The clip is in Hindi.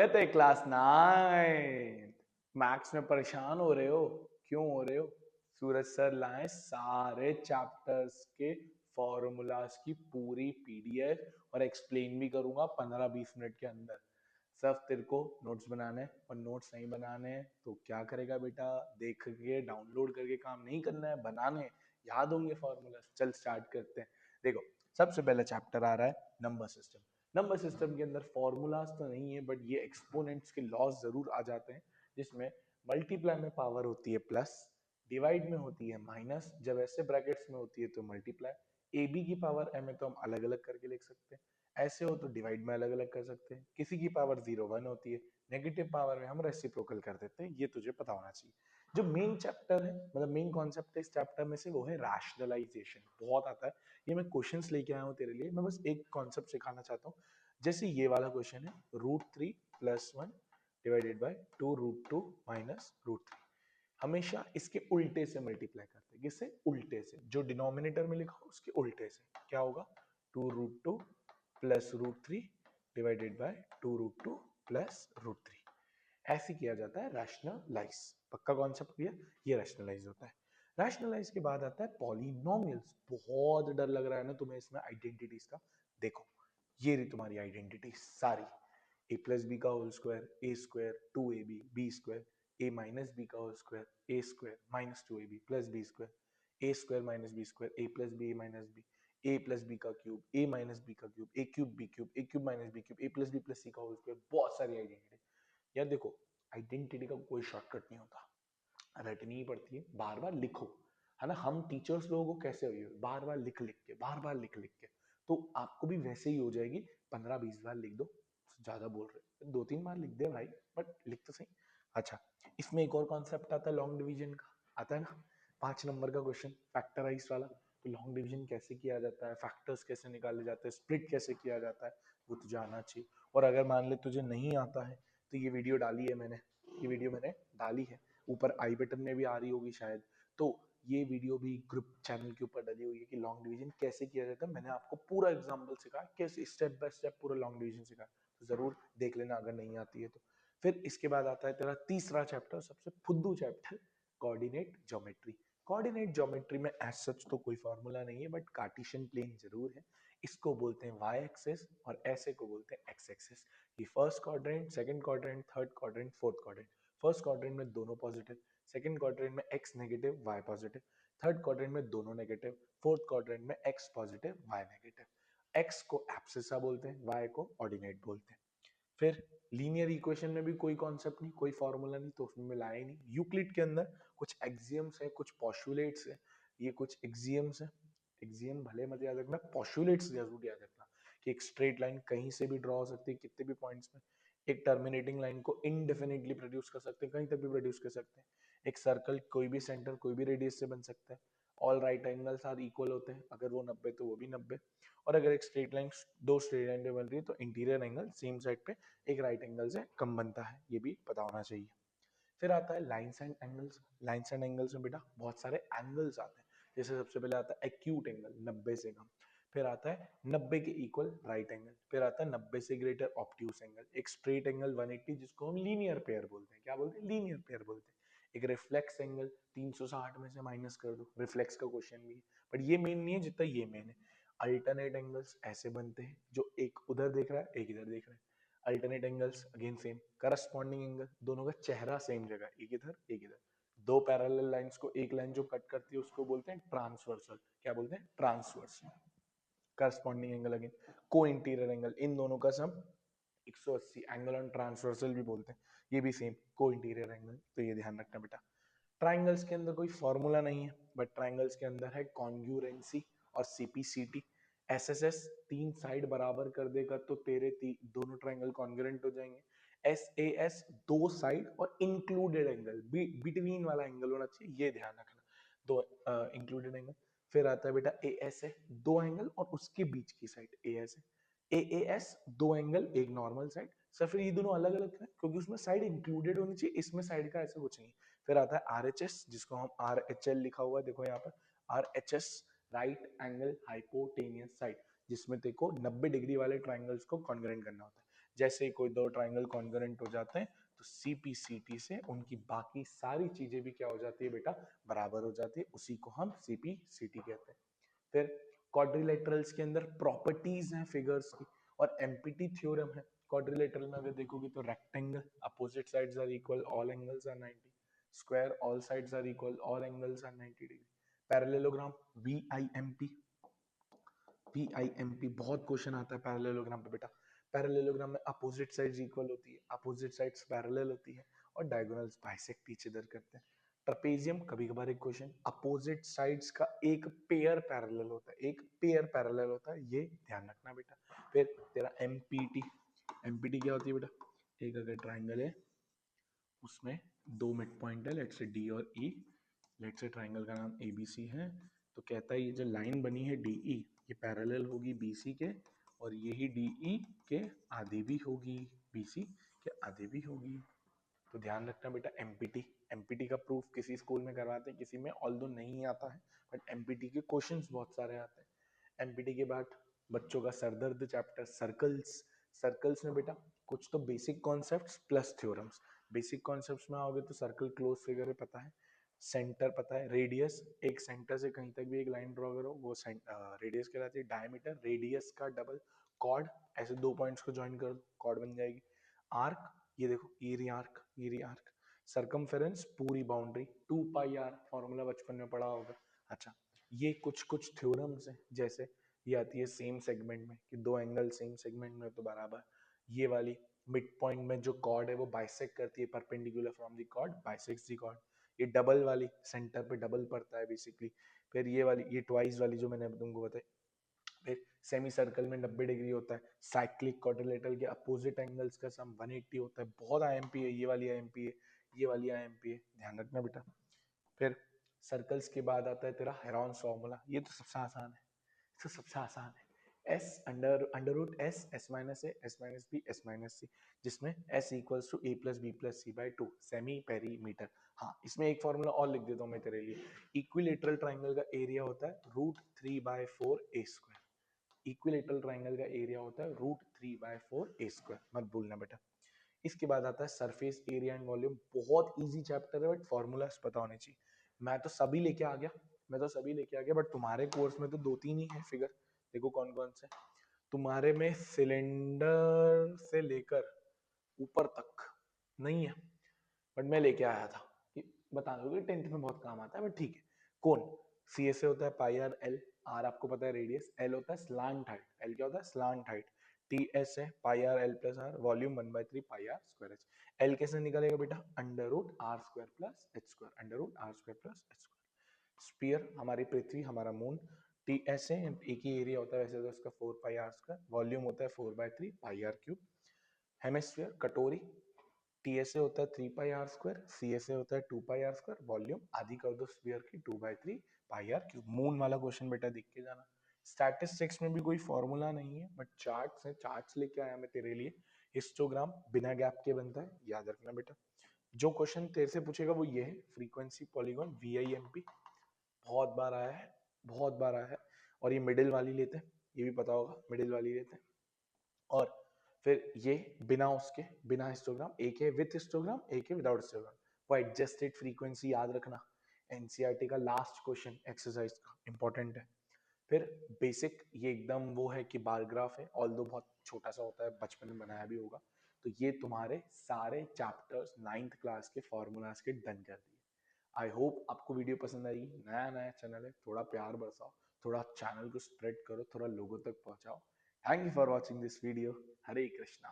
कहते क्लास 9 मैथ्स में परेशान हो रहे हो? क्यों हो रहे हो? सूरज सर लाए सारे चैप्टर्स के फॉर्मूलाज की पूरी पीडीएफ और एक्सप्लेन भी करूंगा 15-20 मिनट के अंदर। सिर्फ तेरे को नोट्स बनाने हैं और नोट्स नहीं बनाने हैं तो क्या करेगा बेटा? देख के डाउनलोड करके काम नहीं करना है, बनाने याद होंगे फॉर्मूलाज। चल स्टार्ट करते हैं। देखो, सबसे पहला चैप्टर आ रहा है नंबर सिस्टम। नंबर सिस्टम के अंदर फॉर्मूलाज तो नहीं है, बट ये एक्सपोनेंट्स के लॉज जरूर आ जाते हैं, जिसमें मल्टीप्लाई में पावर होती है प्लस, डिवाइड में होती है माइनस, जब ऐसे ब्रैकेट्स में होती है तो मल्टीप्लाई। ए बी की पावर एम है तो हम अलग अलग करके लिख सकते हैं, ऐसे हो तो डिवाइड में अलग अलग कर सकते हैं। किसी की पावर 0 1 होती है, नेगेटिव पावर में हम रेसिप्रोकल कर देते हैं। ये तुझे पता होना चाहिए। जो मेन चैप्टर है, मतलब मेन कॉन्सेप्ट है इस चैप्टर में से, वो है रैशनलाइजेशन। बहुत आता है ये, मैं क्वेश्चंस लेके आया हूँ तेरे लिए। मैं बस एक कॉन्सेप्ट सिखाना चाहता हूँ। जैसे ये वाला क्वेश्चन है, √3 + 1 डिवाइडेड बाय 2√2 माइनस √3। हमेशा इसके उल्टे से मल्टीप्लाई करते हैं। किससे? उल्टे से। जो डिनोमिनेटर में लिखा हो उसके उल्टे से क्या होगा? 2√2 + √3 डिवाइडेड बाय 2√2 + √3। ऐसे किया जाता है रैशनलाइज। पक्का कॉन्सेप्ट क्लियर? ये रैशनलाइज होता है। रैशनलाइज के बाद आता है पॉलिनोमियल्स। बहुत डर लग रहा है ना तुम्हें इसमें आइडेंटिटीज का? देखो, ये रही तुम्हारी आइडेंटिटी सारी। a + b का whole square a² 2ab b² a - b का whole square a² - 2ab + b² a² - b² a + b a - b a + b का क्यूब a - b का cube a³ b³ a³ - b³ a + b + c का होल स्क्वायर। बहुत सारी आइडेंटिटी। यार देखो, आइडेंटिटी का कोई शॉर्टकट नहीं होता, रटनी ही पड़ती है, बार बार लिखो, है ना। हम टीचर्स लोगों को कैसे हुई है, बार बार लिख लिख के, बार बार लिख लिख के, तो आपको भी वैसे ही हो जाएगी। 15-20 बार लिख दो, ज्यादा बोल रहे 2-3 बार लिख दे भाई, बट लिख तो सही। अच्छा, इसमें एक और कॉन्सेप्ट आता है लॉन्ग डिवीजन का, आता है ना। 5 नंबर का क्वेश्चन फैक्टराइज वाला। तो लॉन्ग डिवीजन कैसे किया जाता है, फैक्टर्स कैसे निकाले जाते हैं, स्प्लिट कैसे किया जाता है, वो तुझे आना चाहिए। और अगर मान ले तुझे नहीं आता है तो ये वीडियो डाली है मैंने, ये वीडियो मैंने डाली है, ऊपर आई बटन में भी आ रही होगी शायद। तो ये वीडियो भी ग्रुप चैनल के ऊपर डली हुई है कि लॉन्ग डिवीजन कैसे किया जाता है। मैंने आपको पूरा एग्जांपल सिखाया, कैसे स्टेप बाय स्टेप पूरा लॉन्ग डिवीजन सिखाया, तो जरूर देख लेना अगर नहीं आती है तो। फिर इसके बाद आता है तेरा तीसरा चैप्टर, सबसे फुद्दू chapter, coordinate geometry. Coordinate geometry में एज सच तो कोई फार्मूला नहीं है, बट कार्टेशियन प्लेन जरूर है। इसको बोलते हैं वाई एक्सिस और ऐसे को बोलते हैं एक्स एक्सिस। ये first quadrant, second quadrant, third quadrant, fourth quadrant. First quadrant में दोनों पॉजिटिव, सेकंड क्वाड्रेंट में x negative y positive, third quadrant में दोनों नेगेटिव, फोर्थ क्वाड्रेंट में x positive y negative. X को एब्सिसा बोलते हैं, वाई को ऑर्डिनेट बोलते हैं। फिर लीनियर इक्वेशन में भी कोई कॉन्सेप्ट नहीं, कोई फॉर्मूला नहीं, तो उसमें लाया ही नहीं। यूक्लिड के अंदर कुछ एक्सियम्स है, कुछ पोस्टुलेट्स है। ये कुछ एक्सियम्स है, एक्सियम भले मत याद रखना, पोस्टुलेट्स जरूर याद रखना कि एक स्ट्रेट लाइन कहीं से भी ड्रॉ हो सकती है, कितने भी पॉइंट्स में। एक टर्मिनेटिंग लाइन को इनडेफिनेटली प्रोड्यूस कर सकते हैं, कहीं तक भी प्रोड्यूस कर सकते हैं। एक सर्कल कोई भी सेंटर कोई भी रेडियस से बन सकता है। All right angles are equal होते हैं, अगर वो 90 तो वो भी 90। और अगर एक स्ट्रेट लाइन, दो स्ट्रेट लाइन पे बन रही है तो इंटीरियर एंगल सेम साइड पे एक राइट एंगल से कम बनता है, ये भी पता होना चाहिए। फिर आता है lines and angles. Lines and angles में बेटा बहुत सारे एंगल्स आते हैं। जैसे सबसे पहले आता है एक्यूट एंगल, 90 से कम। फिर आता है 90 के इक्वल राइट एंगल। फिर आता है 90 से ग्रेटर ऑब्ट्यूस एंगल। एक स्ट्रेट एंगल 180 जिसको हम लीनियर पेयर बोलते हैं। क्या बोलते हैं? लीनियर पेयर बोलते हैं। एक रिफ्लेक्स एंगल, 360 में से माइनस कर दो, रिफ्लेक्स का क्वेश्चन भी है, बट ये मेन नहीं है जितना ये मेन है। अल्टरनेट एंगल्स ऐसे बनते हैं, जो एक उधर देख रहा है एक इधर देख रहा है। Alternate angles again same. Corresponding angle, दोनों का चेहरा सेम जगह, एक इधर एक इधर। दो पैरेलल लाइंस को एक लाइन जो कट करती है उसको बोलते हैं ट्रांसवर्सल। क्या बोलते हैं? ट्रांसवर्सल। करस्पॉन्डिंग एंगल अगेन को इंटीरियर एंगल, इन दोनों का सम 180। एंगल ऑन ट्रांसवर्सल भी बोलते हैं, ये भी सेम को इंटीरियर एंगल। तो ये ध्यान रखना बेटा। ट्राइंगल्स के अंदर कोई फॉर्मूला नहीं है, बट ट्राइंगल्स के अंदर है कॉन्ग्रुएंसी और सीपीसीटी। एसएसएस 3 साइड बराबर कर देगा तो तेरे दोनों ट्राइंगल कॉन्ग्रुएंट हो जाएंगे। एसएएस 2 साइड और इंक्लूडेड एंगल, बिटवीन वाला एंगल होना चाहिए, ये ध्यान रखना। दो इंक्लूडेड एंगल। फिर आता है बेटा एएस है, 2 एंगल और उसके बीच की साइड एएस है। एएस 2 एंगल एक नॉर्मल साइड। सर फिर ये दोनों अलग अलग है क्योंकि उसमें साइड इंक्लूडेड होनी चाहिए, इसमें साइड का ऐसा कुछ नहीं। फिर आता है आरएचएस, जिसको हम आरएचएल लिखा हुआ है, देखो यहाँ पर RHS, right angle hypotenuse side, जिसमें देखो 90 डिग्री वाले ट्राइंगल्स को कॉन्ग्रुएंट करना होता है। जैसे ही कोई दो ट्राइंगल कॉन्ग्रुएंट हो जाते हैं तो सीपीसीटी से उनकी बाकी सारी चीजें भी क्या हो जाती है बेटा, बराबर हो जाती है, उसी को हम सीपीसीटी कहते हैं। फिर क्वाड्रिलेटरल्स के अंदर प्रॉपर्टीज हैं फिगर्स की, और एमपीटी थ्योरम है। क्वाड्रिलेटरल में अगर देखोगे तो rectangle opposite sides are equal, all angles are 90, square all sides are equal, all angles are 90 degree. Parallelogram VIMP, VIMP बहुत क्वेश्चन आता है पैरेललोग्राम पे बेटा। पैरेललोग्राम में अपोजिट साइड्स इक्वल होती है, अपोजिट साइड्स पैरेलल होती है, और डायगोनल्स बाइसेक्ट ईच अदर करते हैं। ट्रेपेजियम कभी कभार एक क्वेश्चन, अपोजिट साइड्स का एक पेयर पैरेलल होता है, एक पेयर पैरेलल होता है, ये ध्यान रखना बेटा। फिर तेरा एमपीटी, एमपीटी क्या होती है बेटा, एक अगर ट्राइंगल है उसमें दो मिड पॉइंट है, लेट्स से डी और ई, लेट्स से ट्राइंगल का नाम एबीसी है, तो कहता है ये जो लाइन बनी है डीई ये पैरेलल होगी बीसी के, और यही डीई के आधे भी होगी, बीसी के आधे भी होगी। तो ध्यान रखना बेटा एमपीटी, एमपीटी का प्रूफ किसी स्कूल में करवाते हैं, किसी में ऑल्दो नहीं आता है, बट एमपीटी के क्वेश्चंस बहुत सारे आते हैं। एमपीटी के बाद बच्चों का सरदर्द चैप्टर सर्कल्स, सर्कल्स में बेटा कुछ तो basic concepts plus theorems. Basic concepts में आओगे तो सर्कल क्लोज फिगर है पता है, सेंटर पता है, रेडियस एक सेंटर से कहीं तक भी एक लाइन ड्रॉ करो वो रेडियस कहलाती है, डायमीटर रेडियस का डबल, कॉर्ड ऐसे दो पॉइंट्स को ज्वाइन कर दो कॉर्ड बन जाएगी, आर्क ये देखो एरी आर्क, एरी आर्क, सरकमफेरेंस पूरी बाउंड्री, 2 पाई आर फॉर्मूला बचपन में पढ़ा होगा। अच्छा ये कुछ कुछ थ्योरम्स हैं, जैसे ये आती है सेम सेगमेंट में कि दो एंगल सेम सेगमेंट में तो बराबर, ये वाली मिड पॉइंट में जो कॉर्ड है वो बाइसेक्ट करती है perpendicular from the chord bisects the chord, ये डबल वाली सेंटर पे डबल पड़ता है बेसिकली। फिर ये वाली ये ट्वाइस वाली जो मैंने तुमको बताई। फिर सेमी सर्कल में 90 डिग्री होता है, साइक्लिक क्वाड्रिलेटरल के अपोजिट एंगल्स का सम 180 होता है, बहुत आईएमपी है, ये वाली आईएमपी है, ये वाली आईएमपी है, ध्यान रखना बेटा। फिर सर्कल्स के बाद आता है तेरा हेरॉन्स फॉर्मूला, ये तो सबसे आसान है, तो सबसे आसान है, S under root S, S minus A, S minus B, S minus C, जिसमें S equals to A plus B plus C by 2 semi perimeter. हाँ इसमें एक फॉर्मूला और लिख देता हूँ मैं तेरे लिए, इक्विलेटरल ट्राइंगल का एरिया होता है √3/4 ए स्क्वायर, इक्विलेटरल ट्राइंगल का एरिया होता है √3/4 ए स्क्वायर, मत भूलना बेटा। इसके बाद आता है सरफेस एरिया एंड वॉल्यूम, बहुत इजी चैप्टर है बट फॉर्मूलाज पता होने चाहिए। मैं तो सभी लेके आ गया, मैं तो सभी लेके आ गया, बट तुम्हारे कोर्स में तो 2-3 ही है फिगर, देखो कौन कौन से तुम्हारे में, सिलेंडर से लेकर ऊपर तक नहीं है, बट मैं लेके आया था कि बता दोगे 10th में बहुत काम आता है, बट ठीक है। कौन, सी एस ए होता है पाई आर एल, आर आपको पता है रेडियस, एल होता है स्लांट हाइट, एल क्या होता है स्लांट हाइट, टी एस है pi R L plus R, volume 1/3 pi R square H. L कैसे निकलेगा बेटा, under root R square plus H square, under root R square plus H square. Sphere हमारी पृथ्वी हमारा मून, टी एस है एक ही एरिया होता है वैसे तो उसका 4 पाई आर स्क्वायर, वॉल्यूम होता है 4/3 पाई आर क्यूब। हेमिस्फीयर कटोरी, टी एस ए होता है 3 pi R square, C S A होता है 2 पाई आर स्क्वायर, वॉल्यूम आधी कर दो स्फीयर की 2/3 पाई आर क्यूब। मून वाला क्वेश्चन बेटा देख के जाना। स्टैटिस्टिक्स में भी कोई फॉर्मूला नहीं है बट चार्ट्स हैं, चार्ट्स लेके आया मैं तेरे लिए। हिस्टोग्राम बिना गैप के बनता है, याद रखना बेटा। जो क्वेश्चन तेरे से पूछेगा वो ये है, फ्रीक्वेंसी पॉलीगॉन वीआईएमपी, बहुत बार आया है, बहुत बार आया है। और ये मिडिल वाली लेते हैं, ये भी पता होगा मिडिल वाली लेते हैं। और फिर ये बिना उसके, बिना हिस्टोग्राम, एक है विथ हिस्टोग्राम एक है विदाउट हिस्टोग्राम। वो एडजस्टेड फ्रीक्वेंसी याद रखना, एनसीईआरटी का लास्ट क्वेश्चन एक्सरसाइज का इंपॉर्टेंट है। फिर बेसिक ये एकदम वो है कि बार ग्राफ है, ऑल्दो बहुत छोटा सा होता है, बचपन में बनाया भी होगा। तो ये तुम्हारे सारे चैप्टर्स 9th क्लास के फॉर्मूलाज के डन कर दिए। आई होप आपको वीडियो पसंद आई, नया नया चैनल है, थोड़ा प्यार बरसाओ, थोड़ा चैनल को स्प्रेड करो, थोड़ा लोगों तक पहुंचाओ। Thank you for watching this video. Hare Krishna.